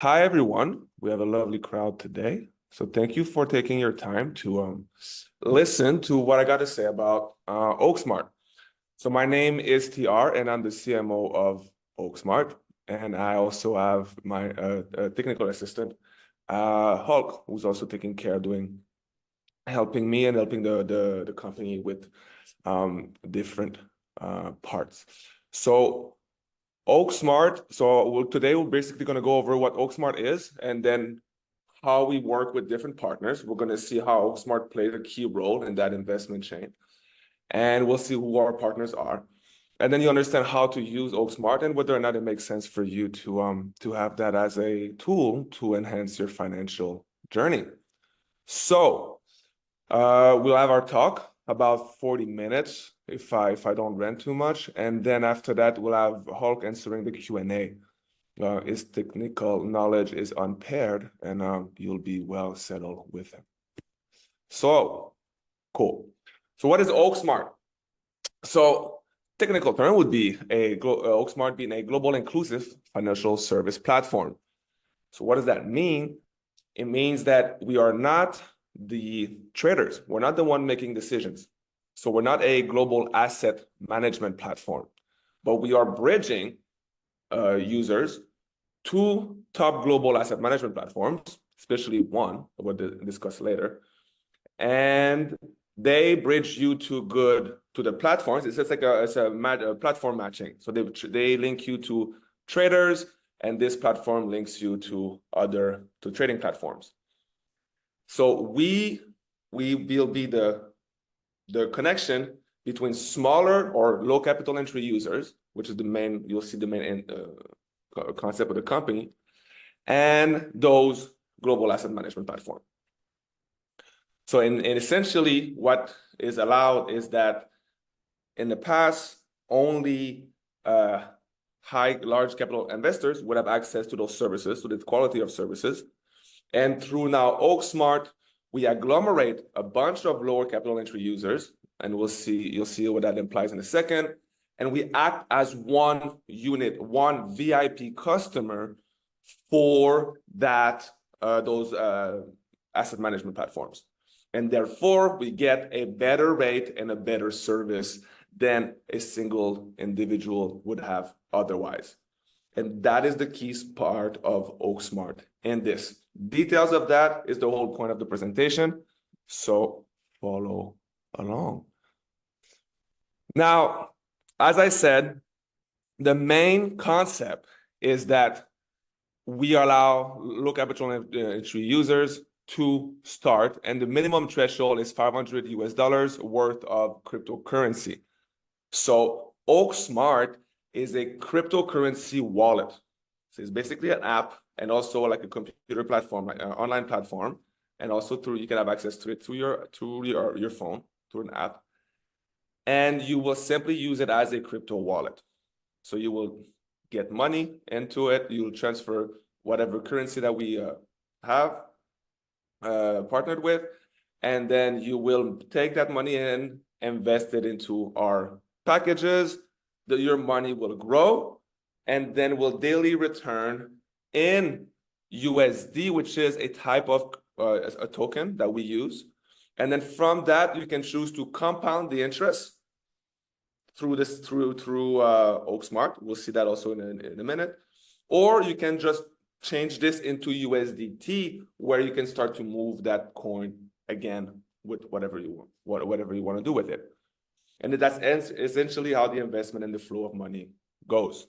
Hi, everyone. We have a lovely crowd today. So thank you for taking your time to listen to what I got to say about Oaksmart. So my name is TR, and I'm the CMO of Oaksmart. And I also have my technical assistant, Hulk, who's also taking care, helping me and helping the company with different parts. So Oaksmart. Today we're basically going to go over what Oaksmart is and then how we work with different partners. We're going to see how Oaksmart plays a key role in that investment chain. And we'll see who our partners are. And then you understand how to use Oaksmart and whether or not it makes sense for you to have that as a tool to enhance your financial journey. So we'll have our talk about 40 minutes if I don't rant too much, and then after that we'll have Hulk answering the Q&A. His technical knowledge is unpaired, and you'll be well settled with him. So cool. So what is Oaksmart? So technical term would be Oaksmart being a global inclusive financial service platform. So what does that mean? It means that we are not the traders. We're not the one making decisions. So we're not a global asset management platform, but we are bridging users to top global asset management platforms, especially one we'll discuss later. And they bridge you to the platforms. It's just like a platform matching. So they link you to traders, and this platform links you to trading platforms. So we will be the connection between smaller or low capital entry users, which is you'll see the main concept of the company, and those global asset management platform. So in essentially what is allowed is that in the past, only large capital investors would have access to those services, to the quality of services. And through now Oaksmart, we agglomerate a bunch of lower capital entry users, and you'll see what that implies in a second. And we act as one unit, one VIP customer for those asset management platforms. And therefore, we get a better rate and a better service than a single individual would have otherwise. And that is the key part of Oaksmart in this. Details of that is the whole point of the presentation. So follow along. Now, as I said, the main concept is that we allow low capital entry users to start, and the minimum threshold is $500 worth of cryptocurrency. So Oaksmart is a cryptocurrency wallet. So it's basically an app and also like a computer platform, online platform, and also you can have access to it through your phone, through an app, and you will simply use it as a crypto wallet. So you will get money into it. You'll transfer whatever currency that we have partnered with, and then you will take that money and invest it into our packages. Your money will grow, and then will daily return in USD, which is a type of a token that we use. And then from that, you can choose to compound the interest through Oaksmart. We'll see that also in a minute. Or you can just change this into USDT, where you can start to move that coin again with whatever you want to do with it. And that's essentially how the investment and the flow of money goes.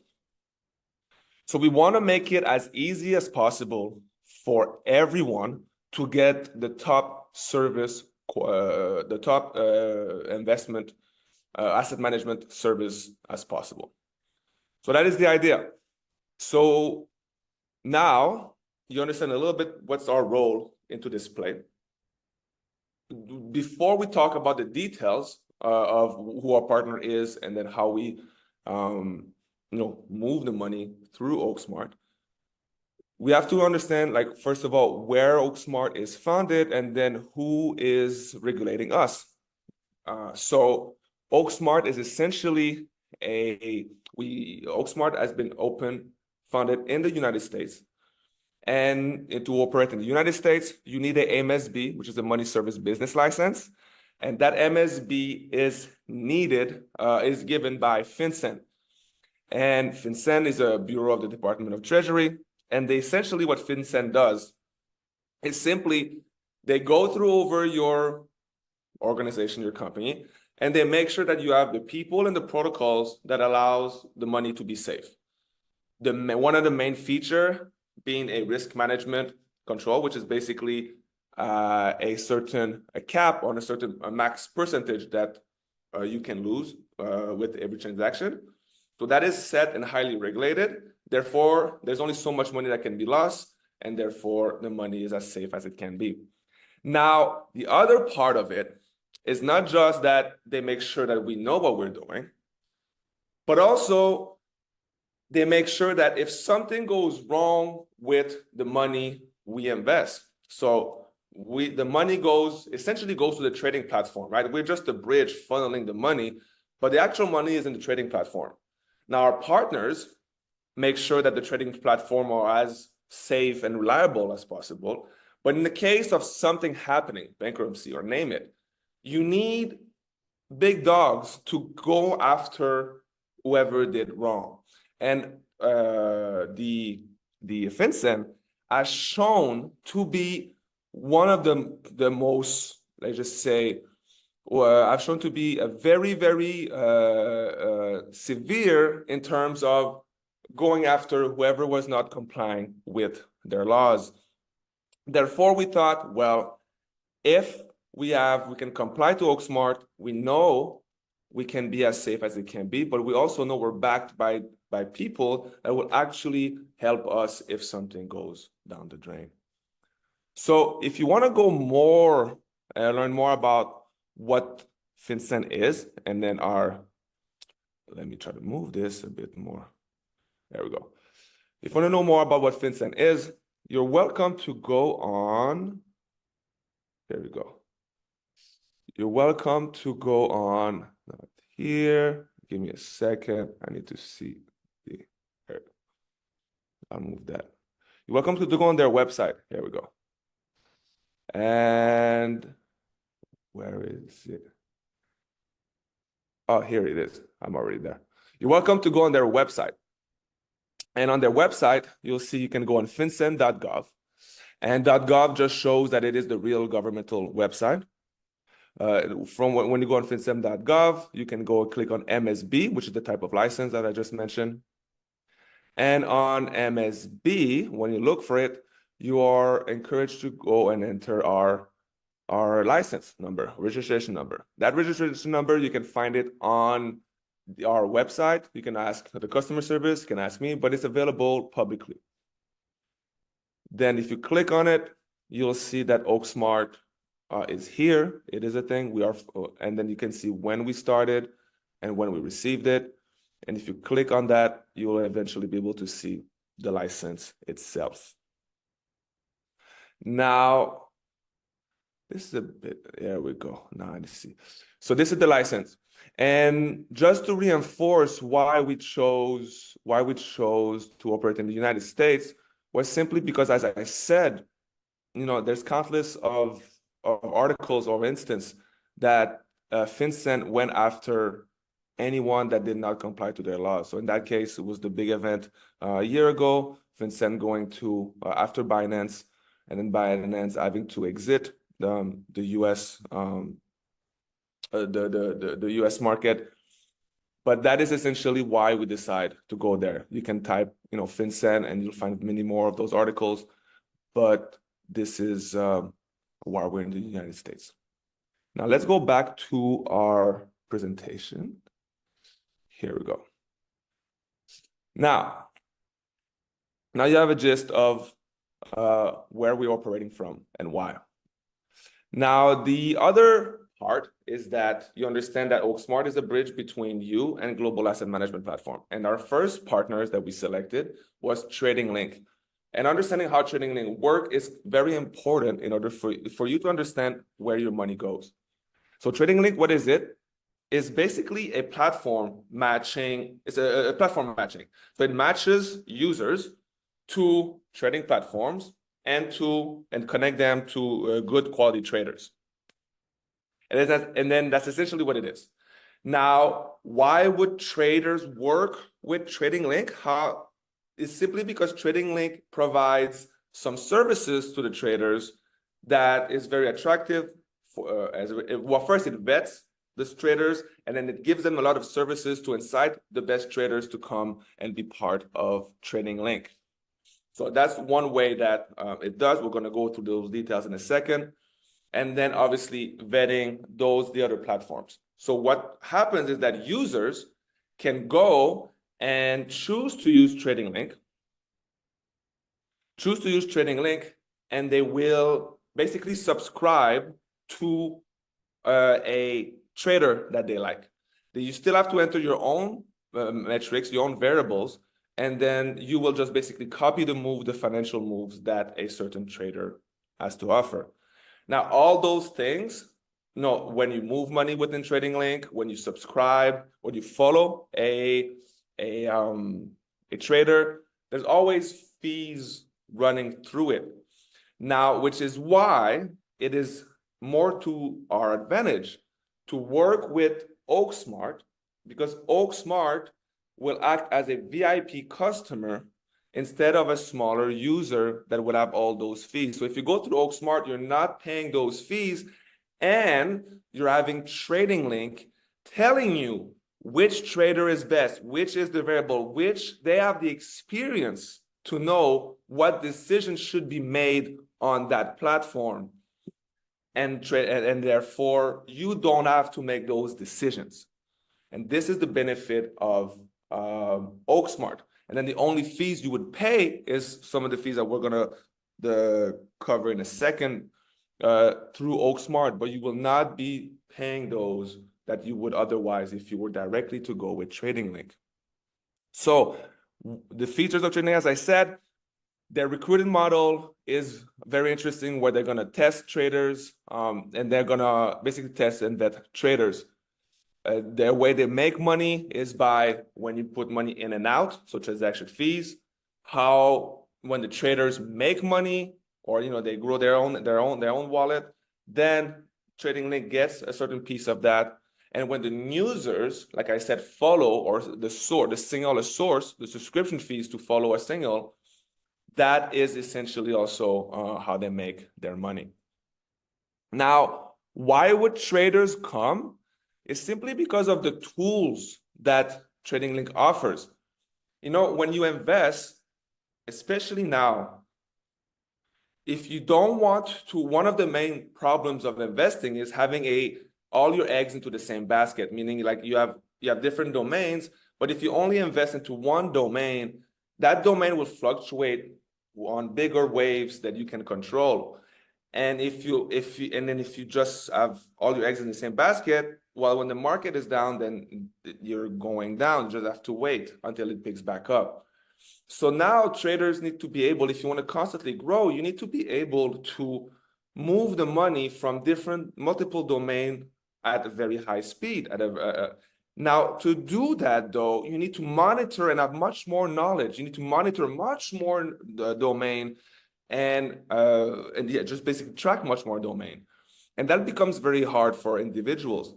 So we want to make it as easy as possible for everyone to get the top service, the top investment asset management service as possible. So that is the idea. So now you understand a little bit what's our role into this play. Before we talk about of who our partner is and then how we move the money through Oaksmart, we have to understand, like, first of all, where Oaksmart is founded and then who is regulating us. So Oaksmart is essentially Oaksmart has been founded in the United States. And to operate in the United States, you need a MSB, which is a money service business license. And that MSB is needed, is given by FinCEN. And FinCEN is a bureau of the Department of Treasury. And they essentially what FinCEN does is simply they go through over your organization, your company, and they make sure that you have the people and the protocols that allows the money to be safe. One of the main feature being a risk management control, which is basically a cap on a max percentage that you can lose with every transaction. So that is set and highly regulated. Therefore, there's only so much money that can be lost, and therefore the money is as safe as it can be. Now, the other part of it is not just that they make sure that we know what we're doing, but also they make sure that if something goes wrong with the money we invest, so the money essentially goes to the trading platform, right? We're just a bridge funneling the money, but the actual money is in the trading platform. Now, our partners make sure that the trading platform are as safe and reliable as possible. But in the case of something happening, bankruptcy or name it, you need big dogs to go after whoever did wrong. And the FinCEN has shown to be one of the most, let's just say, I've shown to be a very, very severe in terms of going after whoever was not complying with their laws. Therefore, we thought, well, if we can comply to Oaksmart, we know we can be as safe as it can be, but we also know we're backed by people that will actually help us if something goes down the drain. So if you want to go more, learn more about what FinCEN is, and then let me try to move this a bit more. There we go. If you want to know more about what FinCEN is, you're welcome to go on. There we go. You're welcome to go on here. Give me a second. I need to see here. I'll move that. You're welcome to go on their website. Here we go. And where is it? Oh, here it is. I'm already there. You're welcome to go on their website. And on their website, you'll see you can go on fincen.gov. And .gov just shows that it is the real governmental website. From when you go on fincen.gov, you can go and click on MSB, which is the type of license that I just mentioned. And on MSB, when you look for it, you are encouraged to go and enter our license number, registration number. That registration number, you can find it on our website. You can ask the customer service, you can ask me, but it's available publicly. Then if you click on it, you'll see that Oaksmart is here. It is a thing. And then you can see when we started and when we received it. And if you click on that, you will eventually be able to see the license itself. Now, this is a bit, there we go. Now I see. So this is the license. And just to reinforce why we chose to operate in the United States was simply because, as I said, there's countless of articles or instances that FinCEN went after anyone that did not comply to their laws. So in that case, it was the big event a year ago, FinCEN going to after Binance, and then Binance having to exit the US the US market. But that is essentially why we decide to go there. You can type FinCEN and you'll find many more of those articles. But this is why we're in the United States. Now let's go back to our presentation. Here we go. Now you have a gist of where we're operating from and why. Now, the other part is that you understand that Oaksmart is a bridge between you and global asset management platform. And our first partners that we selected was Trading Link. And understanding how Trading Link works is very important in order for you to understand where your money goes. So Trading Link, what is it? Is basically a platform matching. It's a platform matching. So it matches users to trading platforms and connect them to good quality traders. And then that's essentially what it is. Now, why would traders work with Trading Link? It's simply because Trading Link provides some services to the traders that is very attractive. Well, first it vets the traders, and then it gives them a lot of services to incite the best traders to come and be part of Trading Link. So that's one way that it does. We're going to go through those details in a second. And then obviously vetting the other platforms. So what happens is that users can go and choose to use Trading Link, and they will basically subscribe to a trader that they like. You still have to enter your own metrics, your own variables, and then you will just basically copy the financial moves that a certain trader has to offer. Now, all those things, when you move money within Trading Link, when you subscribe, when you follow a trader, there's always fees running through it. Now, which is why it is more to our advantage to work with Oaksmart, because Oaksmart will act as a VIP customer instead of a smaller user that would have all those fees. So if you go through Oaksmart, you're not paying those fees, and you're having Trading Link telling you which trader is best, which is the variable, which they have the experience to know what decisions should be made on that platform. And therefore, you don't have to make those decisions. And this is the benefit of Oaksmart. And then the only fees you would pay is some of the fees that we're going to cover in a second through Oaksmart, but you will not be paying those that you would otherwise if you were directly to go with Trading Link. So the features of Trading Link, as I said, their recruiting model is very interesting, where they're going to test traders and they're going to basically test and vet traders. Their way they make money is by when you put money in and out, so transaction fees. When the traders make money, or they grow their own wallet, then Trading Link gets a certain piece of that. And when the users, like I said, follow, or the source, the subscription fees to follow a signal, that is essentially also how they make their money. Now, why would traders come? It's simply because of the tools that Trading Link offers. When you invest, especially now, if you don't want to, one of the main problems of investing is having all your eggs into the same basket, meaning like you have different domains, but if you only invest into one domain, that domain will fluctuate on bigger waves that you can control. And if you just have all your eggs in the same basket, well, when the market is down, then you're going down. You just have to wait until it picks back up. So now traders need to be able, if you want to constantly grow, you need to be able to move the money from multiple domains at a very high speed. Now, to do that, though, you need to monitor and have much more knowledge. You need to monitor much more domain and just basically track much more domain. And that becomes very hard for individuals.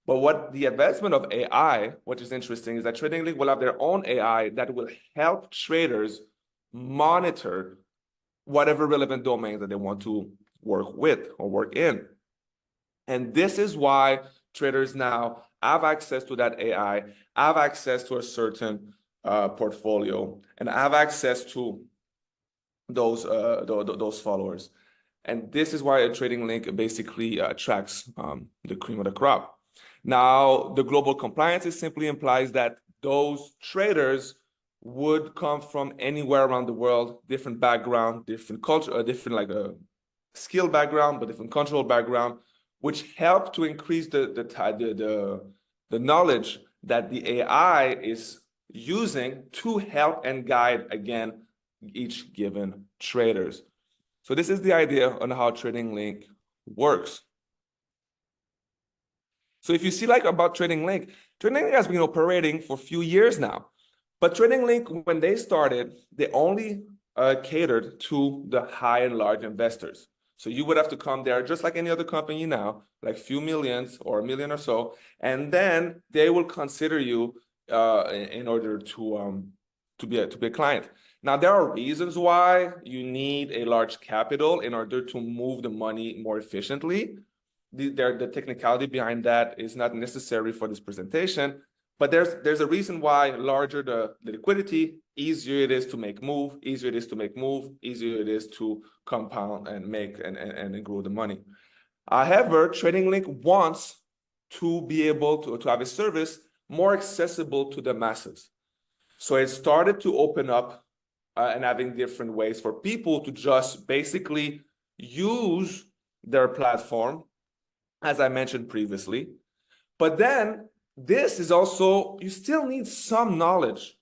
But what the advancement of AI, which is interesting, is that Trading Link will have their own AI that will help traders monitor whatever relevant domains that they want to work with or work in. And this is why traders now have access to that AI, have access to a certain portfolio, and have access to those followers. And this is why a Trading Link basically attracts the cream of the crop. Now, the global compliance simply implies that those traders would come from anywhere around the world, different background, different culture, different skill background, but different cultural background, which help to increase the knowledge that the AI is using to help and guide, again, each given traders. So this is the idea on how Trading Link works. So if you see about Trading Link has been operating for a few years now. But Trading Link, when they started, they only catered to the high and large investors. So you would have to come there just like any other company now, like few millions or a million or so, and then they will consider you in order to be a client. Now, there are reasons why you need a large capital in order to move the money more efficiently. The technicality behind that is not necessary for this presentation, but there's a reason why larger the liquidity, easier it is to make move, easier it is to compound and make and grow the money. However, TradingLink wants to be able to have a service more accessible to the masses. So it started to open up and having different ways for people to just basically use their platform, as I mentioned previously. But then this is also, you still need some knowledge.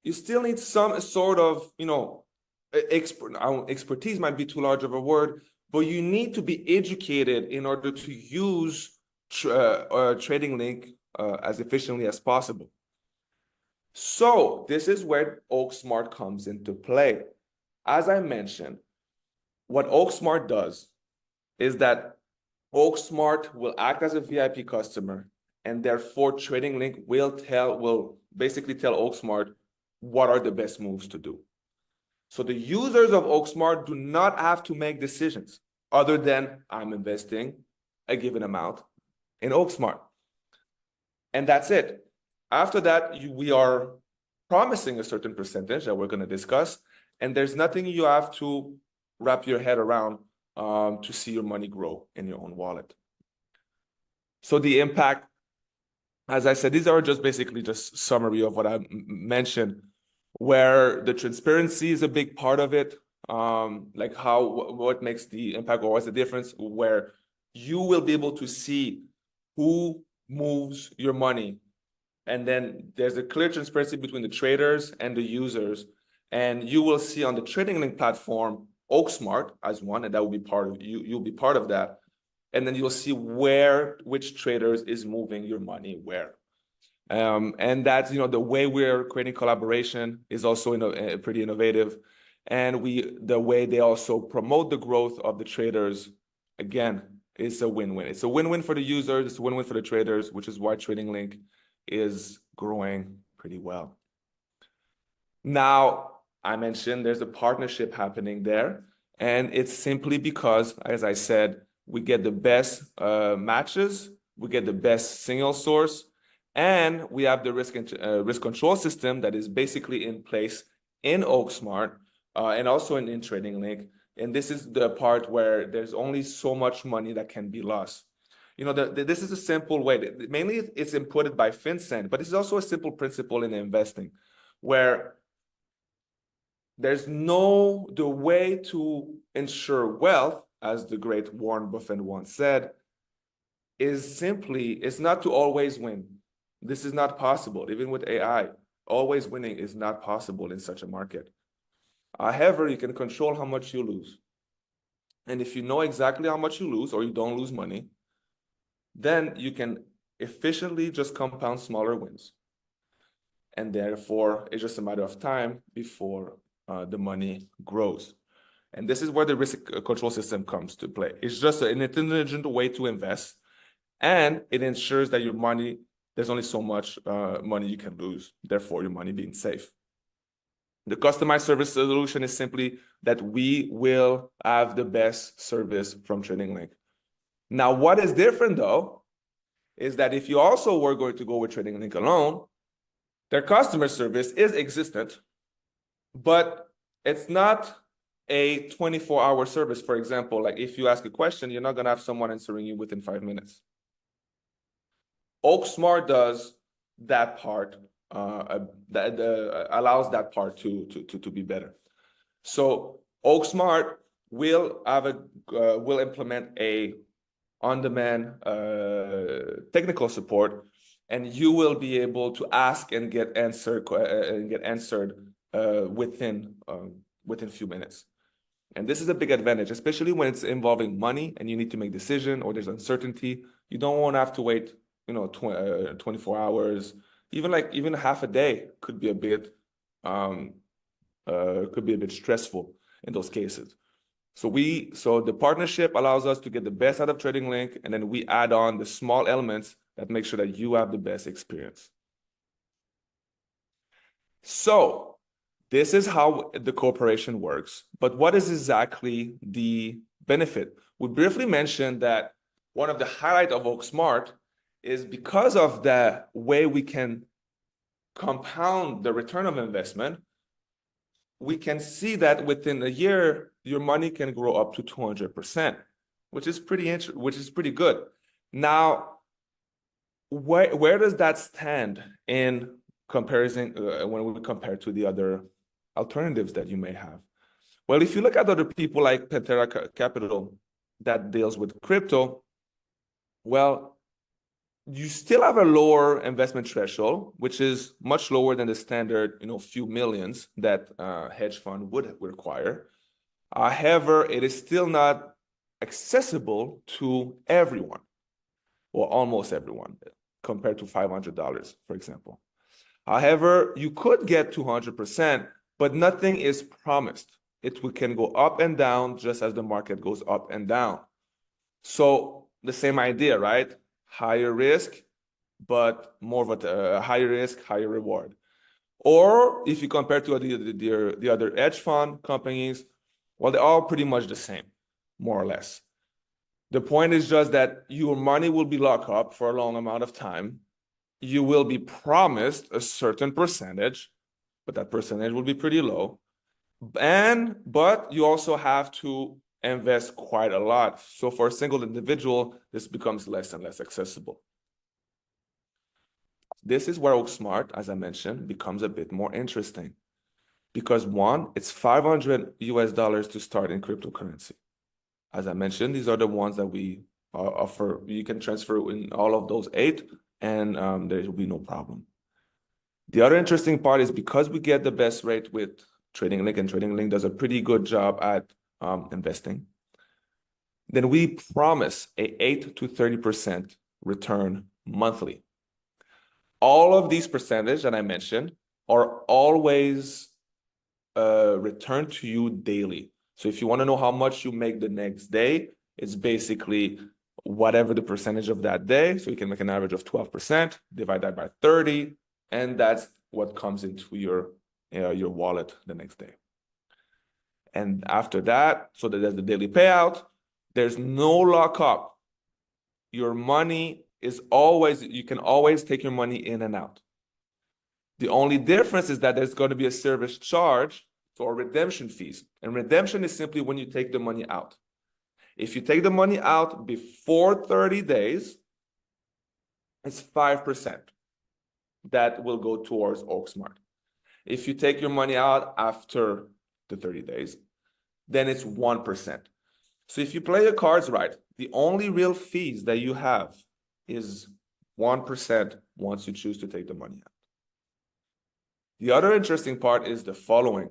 You still need some sort of, expertise might be too large of a word, but you need to be educated in order to use TradingLink as efficiently as possible. So this is where Oaksmart comes into play. As I mentioned, what Oaksmart does is that Oaksmart will act as a VIP customer, and therefore TradingLink will basically tell Oaksmart what are the best moves to do. So the users of Oaksmart do not have to make decisions other than I'm investing a given amount in Oaksmart. And that's it. After that, we are promising a certain percentage that we're going to discuss, and there's nothing you have to wrap your head around to see your money grow in your own wallet. So the impact, as I said, these are just basically just summary of what I mentioned, where the transparency is a big part of it, like what makes the impact or what's the difference, where you will be able to see who moves your money. And then there's a clear transparency between the traders and the users. And you will see on the TradingLink platform, Oaksmart as one, and that will be part of you. You'll be part of that. And then you'll see which traders is moving your money where. And that's, the way we're creating collaboration is also pretty innovative. And the way they also promote the growth of the traders, again, is a win-win. It's a win-win for the users, it's a win-win for the traders, which is why TradingLink is growing pretty well. Now, I mentioned there's a partnership happening there, and it's simply because, as I said, we get the best matches, we get the best single source, and we have the risk control system that is basically in place in Oaksmart and also in TradingLink. And this is the part where there's only so much money that can be lost. This is a simple way. Mainly, it's inputted by FinCEN, but this is also a simple principle in investing, where there's the way to ensure wealth, as the great Warren Buffett once said, is not to always win. This is not possible. Even with AI, always winning is not possible in such a market. However, you can control how much you lose. And if you know exactly how much you lose or you don't lose money, then you can efficiently just compound smaller wins. And therefore, it's just a matter of time before the money grows. And this is where the risk control system comes to play. It's just an intelligent way to invest, and it ensures that your money, there's only so much money you can lose, therefore your money being safe. The customized service solution is simply that we will have the best service from TradingLink. Now, what is different though, is that if you also were going to go with TradingLink alone, their customer service is existent, but it's not a 24-hour service. For example, like if you ask a question, you're not going to have someone answering you within 5 minutes. Oaksmart does that part, that allows that part to be better. So Oaksmart will implement a on-demand technical support, and you will be able to ask and get answered within a few minutes. And this is a big advantage, especially when it's involving money and you need to make a decision or there's uncertainty. You don't want to have to wait 24 hours, even half a day could be a bit could be a bit stressful in those cases. So the partnership allows us to get the best out of Trading Link, and then we add on the small elements that make sure that you have the best experience. So this is how the cooperation works. But what is exactly the benefit? We briefly mentioned that one of the highlights of Oaksmart is because of the way we can compound the return of investment, we can see that within a year, your money can grow up to 200%, which is pretty good. Now, where does that stand in comparison when we compare to the other alternatives that you may have? Well, if you look at other people like Pantera Capital that deals with crypto, well, you still have a lower investment threshold, which is much lower than the standard, few millions that a hedge fund would require. However, it is still not accessible to everyone, or almost everyone, compared to $500, for example. However, you could get 200%, but nothing is promised. It can go up and down just as the market goes up and down. So the same idea, right? Higher risk, but more of a higher risk, higher reward. Or if you compare to the other hedge fund companies, well, they're all pretty much the same, more or less. The point is just that your money will be locked up for a long amount of time. You will be promised a certain percentage, but that percentage will be pretty low. But you also have to invest quite a lot. So for a single individual, this becomes less and less accessible. This is where Oaksmart, as I mentioned, becomes a bit more interesting. Because one, it's $500 to start in cryptocurrency. As I mentioned, these are the ones that we offer. You can transfer in all of those 8, and there will be no problem. The other interesting part is because we get the best rate with Trading Link, and Trading Link does a pretty good job at investing, then we promise a 8 to 30% return monthly. All of these percentages that I mentioned are always returned to you daily. So if you want to know how much you make the next day, it's basically whatever the percentage of that day. So you can make an average of 12%, divide that by 30, and that's what comes into your wallet the next day. And after that, so that there's the daily payout, there's no lockup. Your money is always, you can always take your money in and out. The only difference is that there's going to be a service charge for redemption fees. And redemption is simply when you take the money out. If you take the money out before 30 days, it's 5% that will go towards Oaksmart. If you take your money out after the 30 days, then it's 1%. So if you play your cards right, the only real fees that you have is 1% once you choose to take the money out. The other interesting part is the following,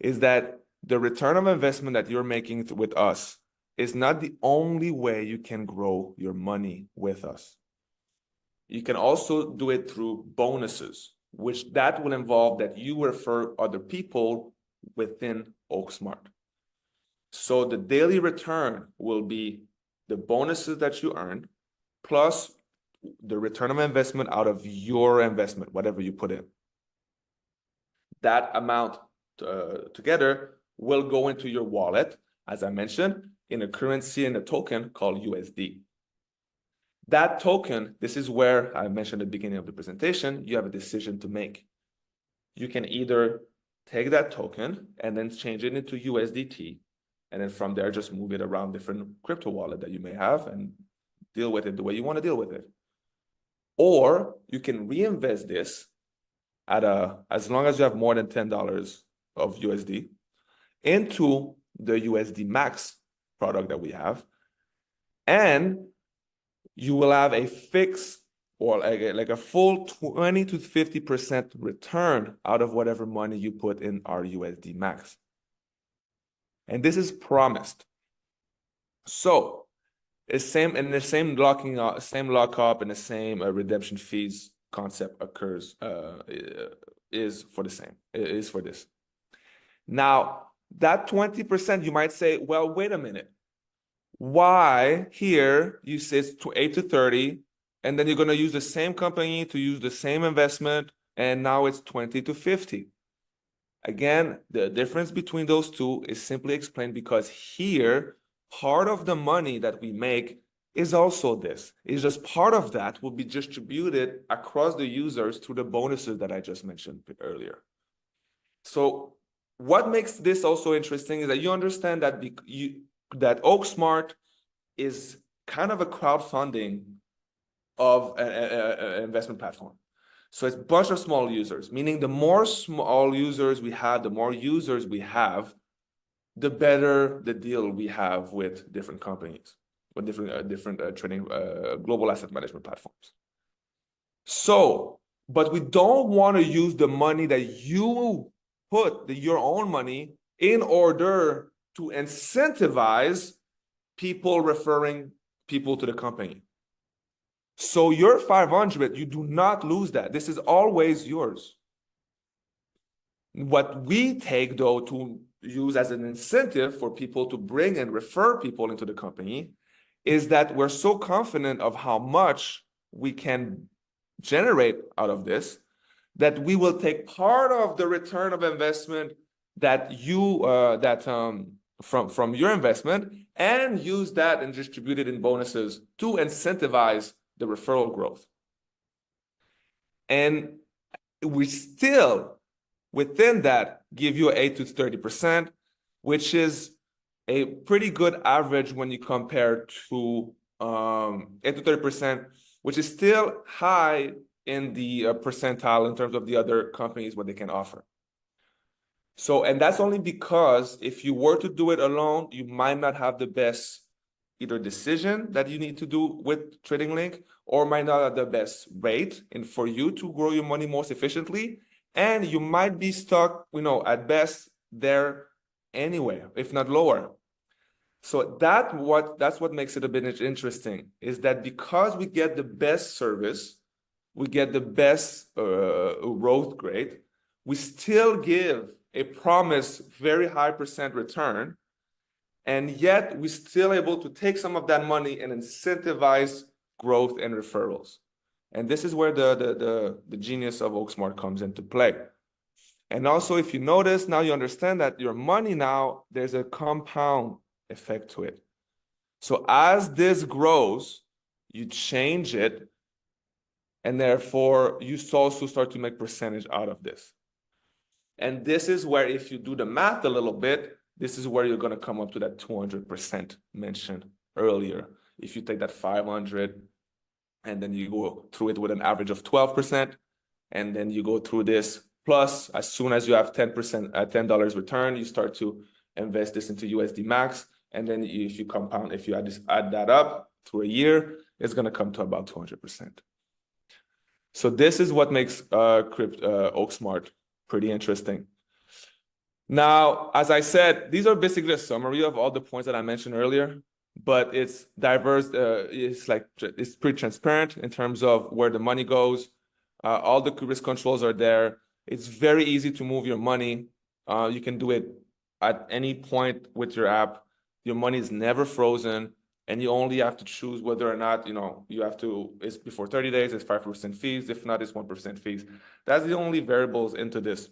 is that the return of investment that you're making with us is not the only way you can grow your money with us. You can also do it through bonuses, which that will involve that you refer other people within Oaksmart. So the daily return will be the bonuses that you earn, plus the return of investment out of your investment, whatever you put in. That amount together will go into your wallet, as I mentioned, in a currency and a token called USD. That token, this is where I mentioned at the beginning of the presentation, you have a decision to make. You can either take that token and then change it into USDT, and then from there, just move it around different crypto wallet that you may have and deal with it the way you want to deal with it. Or you can reinvest this at as long as you have more than $10 of USD into the USD Max product that we have. And you will have a fixed or like a full 20 to 50% return out of whatever money you put in our USD Max. And this is promised. So the same lockup and the same redemption fees concept occurs is for this. Now, that 20%, you might say, well, wait a minute. Why here you say it's 8 to 30, and then you're going to use the same company to use the same investment, and now it's 20 to 50? Again, the difference between those two is simply explained because here, part of the money that we make is also this. It's just part of that will be distributed across the users through the bonuses that I just mentioned earlier. So what makes this also interesting is that you understand that that Oaksmart is kind of a crowdfunding of an investment platform. So it's a bunch of small users, meaning the more small users we have, the more users we have, the better the deal we have with different companies, with different trading global asset management platforms. So, but we don't want to use the money that you put, your own money, in order to incentivize people referring people to the company. So your 500, you do not lose that. This is always yours. What we take, though, to use as an incentive for people to bring and refer people into the company is that we're so confident of how much we can generate out of this that we will take part of the return of investment that you from your investment and use that and distribute it in bonuses to incentivize the referral growth. And we still, within that, give you 8 to 30%, which is a pretty good average when you compare to 8 to 30%, which is still high in the percentile in terms of the other companies, what they can offer. So, and that's only because if you were to do it alone, you might not have the best either decision that you need to do with Trading Link, or might not have the best rate and for you to grow your money most efficiently. And you might be stuck, at best there anyway, if not lower. So that's what makes it a bit interesting, is that because we get the best service, we get the best growth rate, we still give a promised very high percent return, and yet we're still able to take some of that money and incentivize growth and referrals. And this is where the genius of Oaksmart comes into play. And also, if you notice, now you understand that your money now, there's a compound effect to it. So as this grows, you change it, and therefore you also start to make percentage out of this. And this is where, if you do the math a little bit, this is where you're going to come up to that 200% mentioned earlier. If you take that 500 and then you go through it with an average of 12%, and then you go through this, plus as soon as you have 10% at $10 return, you start to invest this into USD Max. And then if you compound, if you add that up through a year, it's going to come to about 200%. So this is what makes Oaksmart pretty interesting. Now, as I said, these are basically a summary of all the points that I mentioned earlier, but it's diverse. It's pretty transparent in terms of where the money goes. All the risk controls are there. It's very easy to move your money. You can do it at any point with your app. Your money is never frozen, and you only have to choose whether or not, you have to, it's before 30 days, it's 5% fees. If not, it's 1% fees. That's the only variables into this.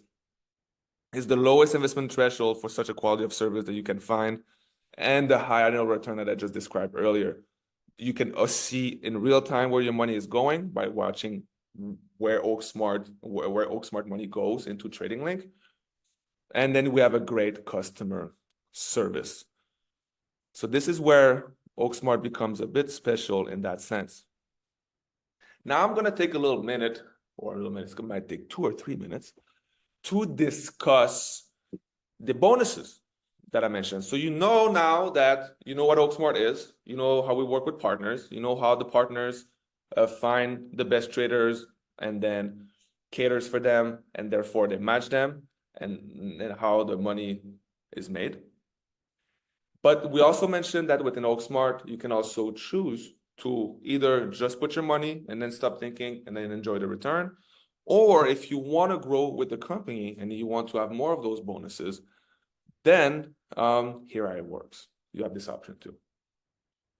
Is the lowest investment threshold for such a quality of service that you can find, and the high annual return that I just described earlier. You can see in real time where your money is going by watching where Oaksmart money goes into Trading Link. And then we have a great customer service. So this is where Oaksmart becomes a bit special in that sense. Now I'm going to take a little minute, it might take 2 or 3 minutes, to discuss the bonuses that I mentioned. So now that you know what Oaksmart is, you know how we work with partners, you know how the partners find the best traders and then caters for them, and therefore they match them, and how the money is made. But we also mentioned that within Oaksmart, you can also choose to either just put your money and then stop thinking and then enjoy the return. Or if you want to grow with the company and you want to have more of those bonuses, Then here it works. You have this option too.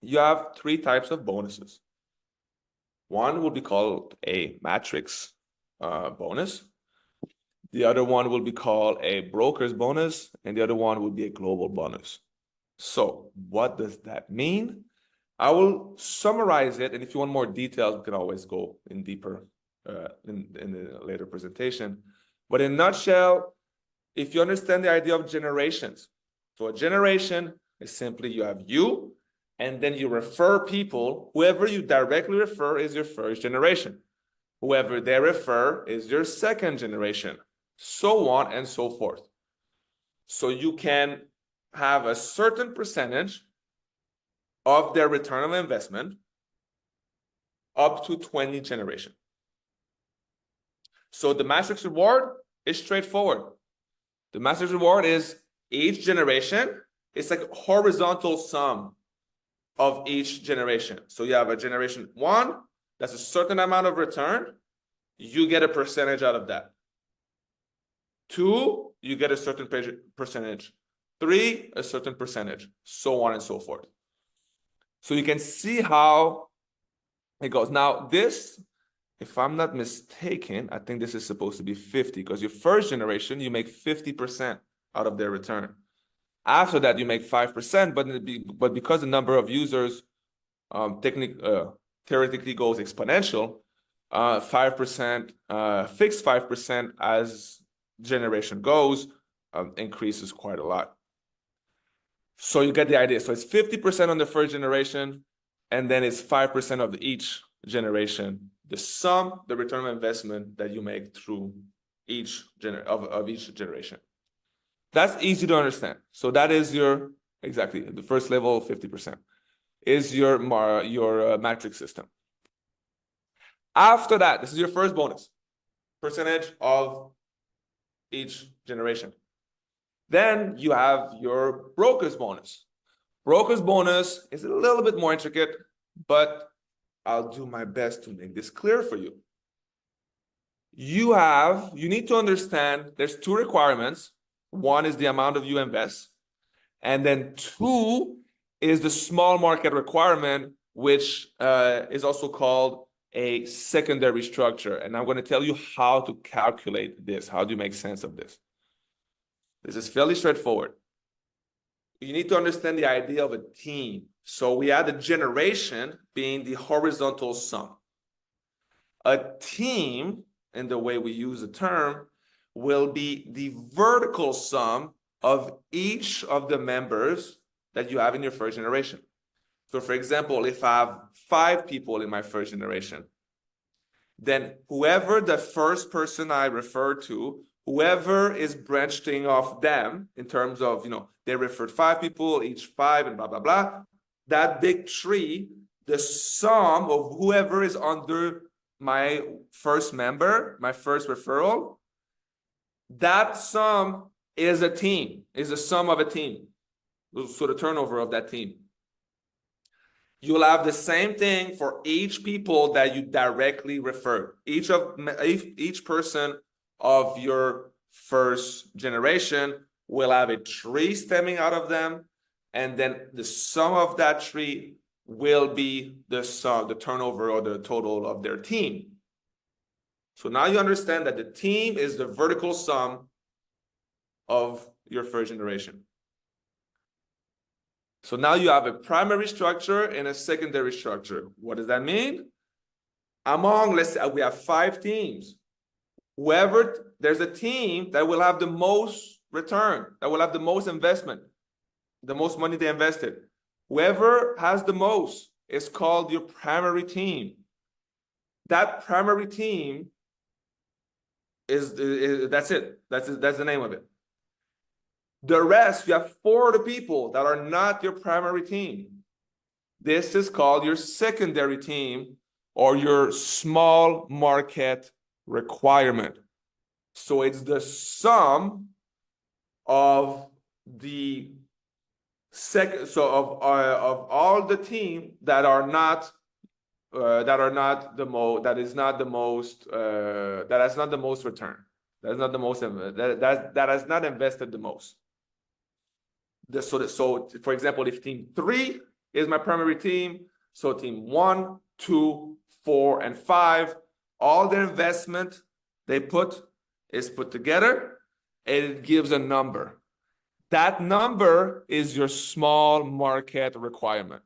You have three types of bonuses. One will be called a matrix bonus. The other one will be called a broker's bonus, and the other one will be a global bonus. So what does that mean? I will summarize it, and if you want more details, we can always go in deeper in the later presentation. But in a nutshell, if you understand the idea of generations, so a generation is simply you have you, and then you refer people. Whoever you directly refer is your first generation. Whoever they refer is your second generation, so on and so forth. So you can have a certain percentage of their return on investment up to 20 generations. So the matrix reward is straightforward. The matrix reward is each generation. It's like a horizontal sum of each generation. So you have a generation 1, that's a certain amount of return. You get a percentage out of that. 2, you get a certain percentage. 3, a certain percentage, so on and so forth. So you can see how it goes. Now this, if I'm not mistaken, I think this is supposed to be 50, because your first generation, you make 50% out of their return. After that, you make 5%, but because the number of users theoretically goes exponential, 5%, fixed 5% as generation goes, increases quite a lot. So you get the idea. So it's 50% on the first generation, and then it's 5% of each generation, the sum, the return on investment that you make through each each generation. That's easy to understand. So that is your, exactly, the first level, 50%, is your matrix system. After that, this is your first bonus, percentage of each generation. Then you have your broker's bonus. Broker's bonus is a little bit more intricate, but I'll do my best to make this clear for you. You need to understand there's two requirements. One is the amount of you invest, and then 2 is the small market requirement, which is also called a secondary structure. And I'm going to tell you how to calculate this. How do you make sense of this? This is fairly straightforward. You need to understand the idea of a team. So we had a generation being the horizontal sum. A team, in the way we use the term, will be the vertical sum of each of the members that you have in your first generation. So for example, if I have 5 people in my first generation, then whoever the first person I refer to, whoever is branching off them in terms of, they referred 5 people, each 5 and blah, blah, blah, that big tree, the sum of whoever is under my first member, my first referral, that sum is a team, is the sum of a team. So the turnover of that team. You'll have the same thing for each people that you directly refer. Each person of your first generation will have a tree stemming out of them, and then the sum of that tree will be the turnover or the total of their team. So now you understand that the team is the vertical sum of your first generation. So now you have a primary structure and a secondary structure. What does that mean? Let's say we have 5 teams. There's a team that will have the most return, that will have the most investment, the most money they invested. Whoever has the most is called your primary team. That primary team that's it. That's the name of it. The rest, you have 4 other people that are not your primary team. This is called your secondary team or your small market requirement. So it's the sum of the of all the team that are not that has not the most return, that has not invested the most. So for example, if team 3 is my primary team, so team 1, 2, 4, and 5, all their investment they put is put together, and it gives a number. That number is your small market requirement.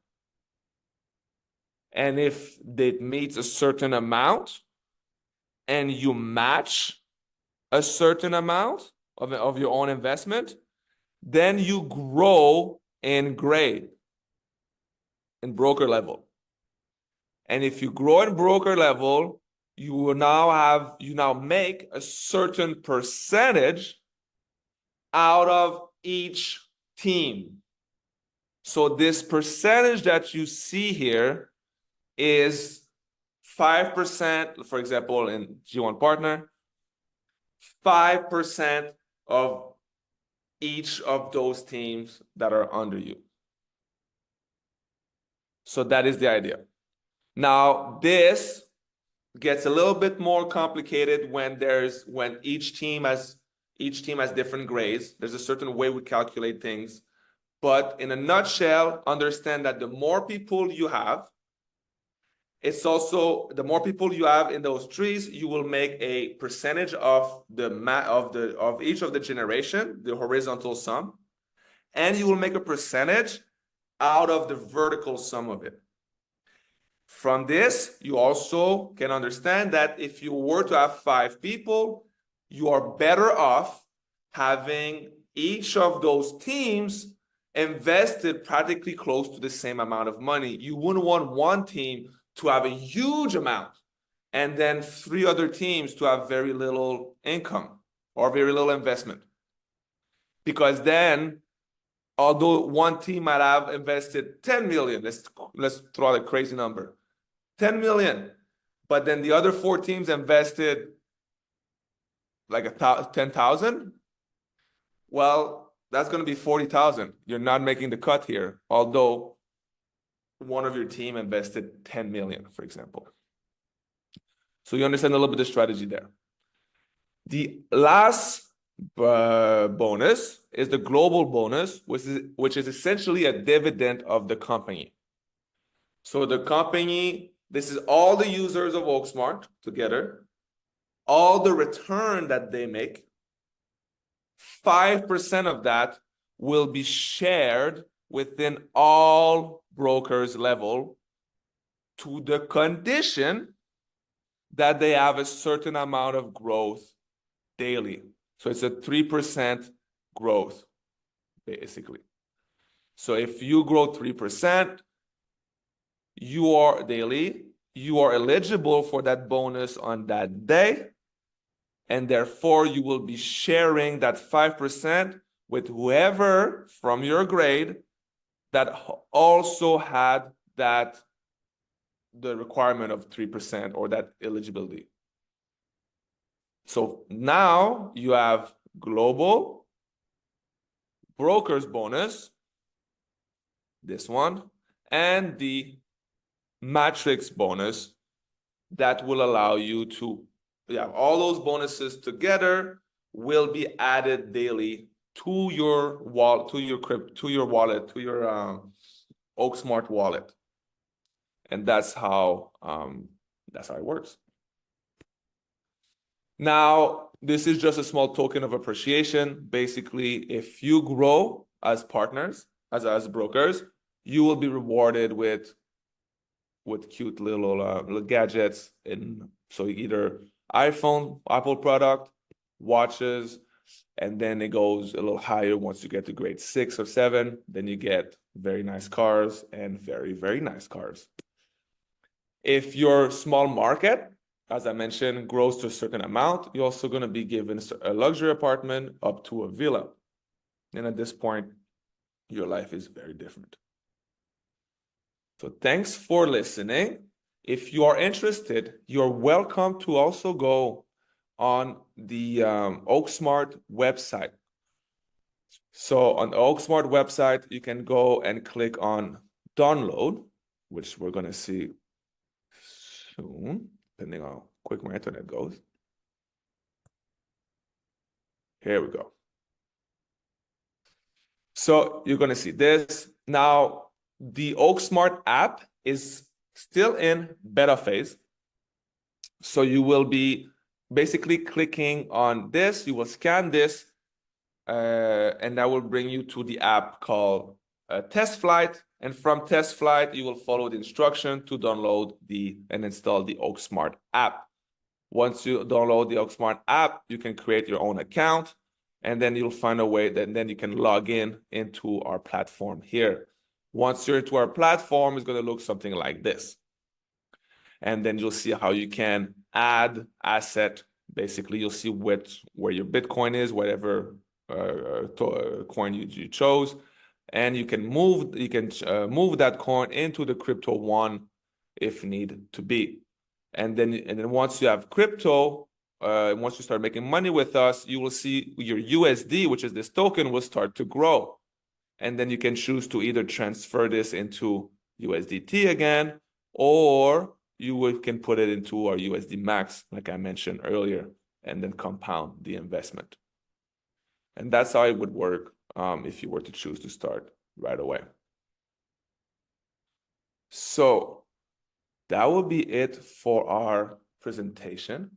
And if it meets a certain amount and you match a certain amount of your own investment, then you grow in grade, in broker level. And if you grow in broker level, you now make a certain percentage out of each team. So this percentage that you see here is 5%, for example, in G1 partner, 5% of each of those teams that are under you. So that is the idea. Now, this gets a little bit more complicated when each team has different grades. There's a certain way we calculate things. But in a nutshell, understand that the more people you have, it's also the more people you have in those trees, you will make a percentage of each of the generation, the horizontal sum, and you will make a percentage out of the vertical sum of it. From this, you also can understand that if you were to have 5 people, you are better off having each of those teams invested practically close to the same amount of money. You wouldn't want one team to have a huge amount and then 3 other teams to have very little income or very little investment. Because then, although one team might have invested 10 million, let's throw out a crazy number, 10 million, but then the other 4 teams invested like 10,000, well, that's going to be 40,000. You're not making the cut here, although one of your team invested 10 million, for example. So you understand a little bit of the strategy there. The last bonus is the global bonus, which is essentially a dividend of the company. So the company, this is all the users of Oaksmart together, all the return that they make, 5% of that will be shared within all brokers level to the condition that they have a certain amount of growth daily. So it's a 3% growth, basically. So if you grow 3%, you are eligible for that bonus on that day. And therefore, you will be sharing that 5% with whoever from your grade that also had the requirement of 3% or that eligibility. So now you have global brokers bonus, this one, and the matrix bonus that will allow you to all those bonuses together will be added daily to your wallet, to your Oaksmart wallet. And that's how it works. Now, this is just a small token of appreciation. Basically, if you grow as partners, as brokers, you will be rewarded with cute little gadgets. So either iPhone, Apple product, watches, and then it goes a little higher once you get to grade 6 or 7. Then you get very nice cars and very, very nice cars. If your small market, as I mentioned, grows to a certain amount, you're also going to be given a luxury apartment up to a villa. And at this point, your life is very different. So thanks for listening. If you are interested, you're welcome to also go on the Oaksmart website. So on the Oaksmart website, you can go and click on download, which we're going to see soon, depending on how quick my internet goes. Here we go. So you're going to see this. Now, the Oaksmart app is still in beta phase. So you will be basically clicking on this. You will scan this, and that will bring you to the app called Test Flight. And from Test Flight, you will follow the instruction to download and install the Oaksmart app. Once you download the Oaksmart app, you can create your own account, and then you'll find a way that then you can log in into our platform here. Once you're into our platform, it's going to look something like this. And then you'll see how you can add asset. Basically, you'll see where your Bitcoin is, whatever coin you chose, and you can move that coin into the crypto one if need to be. And then once you have crypto, once you start making money with us, you will see your USD, which is this token, will start to grow. And then you can choose to either transfer this into USDT again, or you can put it into our USD Max, like I mentioned earlier, and then compound the investment. And that's how it would work if you were to choose to start right away. So that will be it for our presentation.